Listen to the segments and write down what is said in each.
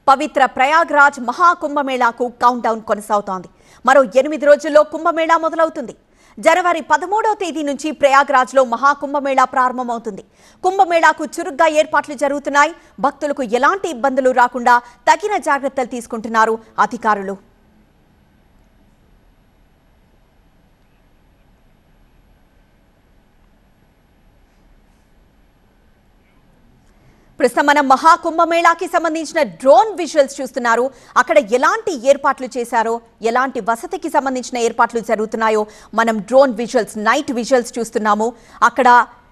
పవిత్ర Prayagraj మహాకుంభమేళాకు count down కొనసాగుతోంది. మరో 8 రోజుల్లో కుంభమేళా మొదలవుతుంది. జనవరి 13వ తేదీ నుంచి ప్రయాగ్రాజ్లో మహాకుంభమేళా ప్రారంభమవుతుంది. కుంభమేళాకు చురుగ్గా ఏర్పాట్లు జరుగుతున్నాయి. భక్తులకు ఎలాంటి ఇబ్బందులు రాకుండా తగిన జాగ్రత్తలు తీసుకుంటున్నారు అధికారులు. ప్రస్తుతం మనం మహాకుంభమేళాకి సంబంధించిన డ్రోన్ విజువల్స్ చూస్తున్నారు. అక్కడ ఎలాంటి ఏర్పాట్లు చేశారో, ఎలాంటి వసతికి సంబంధించిన ఏర్పాట్లు జరుగుతున్నాయో మనం డ్రోన్ విజువల్స్, నైట్ విజువల్స్ చూస్తున్నాము. అక్కడ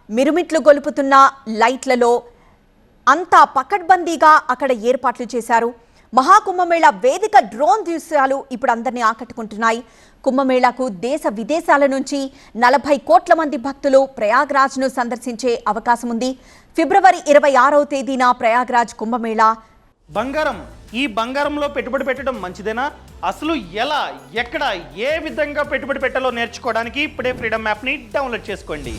మిరుమిట్లు గొలుపుతున్న లైట్లలో అంతా పకడ్బందీగా అక్కడ ఏర్పాట్లు చేశారు. మహాకుంభమేళా వేదిక డ్రోన్ దృశ్యాలు ఇప్పుడు అందరినీ ఆకట్టుకుంటున్నాయి. కుంభమేళాకు దేశ విదేశాల నుంచి 40 కోట్ల మంది భక్తులు ప్రయాగ్రాజ్ను సందర్శించే అవకాశం ఉంది. ఫిబ్రవరి 26వ తేదీన ప్రయాగ్రాజ్ కుంభమేళా. ఈ బంగారంలో పెట్టుబడి పెట్టడం మంచిదేనా? అసలు ఎలా, ఎక్కడ, ఏ విధంగా పెట్టుబడి పెట్టాలో నేర్చుకోవడానికి ఇప్పుడే ఫ్రీడమ్ యాప్ని డౌన్లోడ్ చేసుకోండి.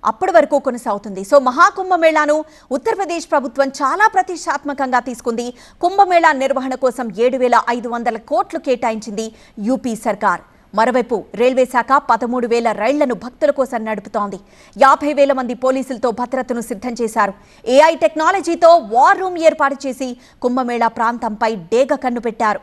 అప్పటి వరకు కొనసాగుతుంది. సో మహాకుంభమేళాను ఉత్తరప్రదేశ్ ప్రభుత్వం చాలా ప్రతిష్టాత్మకంగా తీసుకుంది. కుంభమేళా నిర్వహణ కోసం 7,500 కోట్లు కేటాయించింది యూపీ సర్కార్. మరోవైపు రైల్వే శాఖ 13,000 రైళ్లను భక్తుల కోసం నడుపుతోంది. 50,000 మంది పోలీసులతో భద్రతను సిద్ధం చేశారు. AI టెక్నాలజీతో వార్ రూమ్ ఏర్పాటు చేసి కుంభమేళా ప్రాంతంపై డేగ కన్ను పెట్టారు.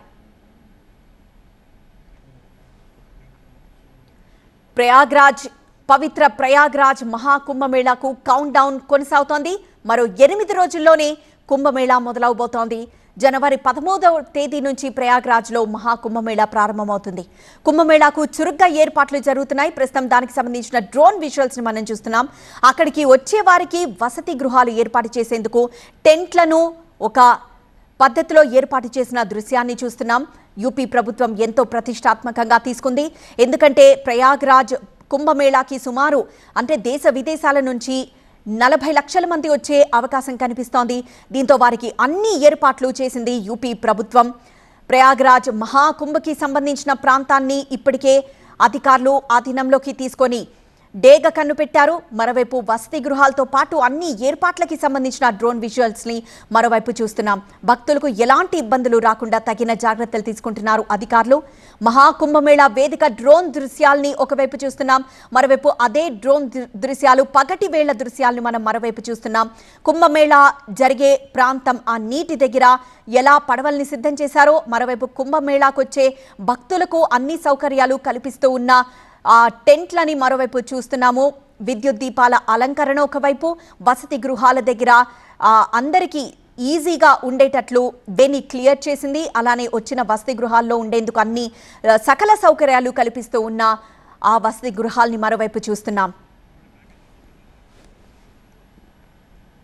పవిత్ర ప్రయాగ్రాజ్ మహాకుంభమేళాకు కౌంట్ డౌన్ కొనసాగుతోంది. మరో 8 రోజుల్లోనే కుంభమేళా మొదలవబోతోంది. జనవరి 13వ తేదీ నుంచి ప్రయాగ్రాజ్లో మహాకుంభమేళా ప్రారంభమవుతుంది. కుంభమేళాకు చురుగ్గా ఏర్పాట్లు జరుగుతున్నాయి. ప్రస్తుతం దానికి సంబంధించిన డ్రోన్ విజువల్స్ని మనం చూస్తున్నాం. అక్కడికి వచ్చే వారికి వసతి గృహాలు ఏర్పాటు చేసేందుకు టెంట్లను ఒక పద్ధతిలో ఏర్పాటు చేసిన దృశ్యాన్ని చూస్తున్నాం. యూపీ ప్రభుత్వం ఎంతో ప్రతిష్టాత్మకంగా తీసుకుంది. ఎందుకంటే ప్రయాగ్రాజ్ కుంభమేళాకి సుమారు దేశ విదేశాల నుంచి 40 లక్షల మంది వచ్చే అవకాశం కనిపిస్తోంది. దీంతో వారికి అన్ని ఏర్పాట్లు చేసింది యూపీ ప్రభుత్వం. ప్రయాగ్రాజ్ మహాకుంభకి సంబంధించిన ప్రాంతాన్ని ఇప్పటికే అధికారులు ఆధీనంలోకి తీసుకొని డేగ కన్ను పెట్టారు. మరోవైపు వసతి గృహాలతో పాటు అన్ని ఏర్పాట్లకి సంబంధించిన డ్రోన్ విజువల్స్ని మరోవైపు చూస్తున్నాం. భక్తులకు ఎలాంటి ఇబ్బందులు రాకుండా తగిన జాగ్రత్తలు తీసుకుంటున్నారు అధికారులు. మహాకుంభమేళా వేదిక డ్రోన్ దృశ్యాల్ని ఒకవైపు చూస్తున్నాం. మరోవైపు అదే డ్రోన్ దృశ్యాలు, పగటి వేళ్ల దృశ్యాలను మనం మరోవైపు చూస్తున్నాం. కుంభమేళా జరిగే ప్రాంతం ఆ నీటి దగ్గర ఎలా పడవల్ని సిద్ధం చేశారో, మరోవైపు కుంభమేళాకు వచ్చే భక్తులకు అన్ని సౌకర్యాలు కల్పిస్తూ ఉన్న ఆ టెంట్లని మరోవైపు చూస్తున్నాము. విద్యుత్ దీపాల అలంకరణ ఒకవైపు, వసతి గృహాల దగ్గర అందరికీ ఈజీగా ఉండేటట్లు దీన్ని క్లియర్ చేసింది. అలానే వచ్చిన వసతి గృహాల్లో ఉండేందుకు అన్ని సకల సౌకర్యాలు కల్పిస్తూ ఉన్న ఆ వసతి గృహాల్ని మరోవైపు చూస్తున్నాం.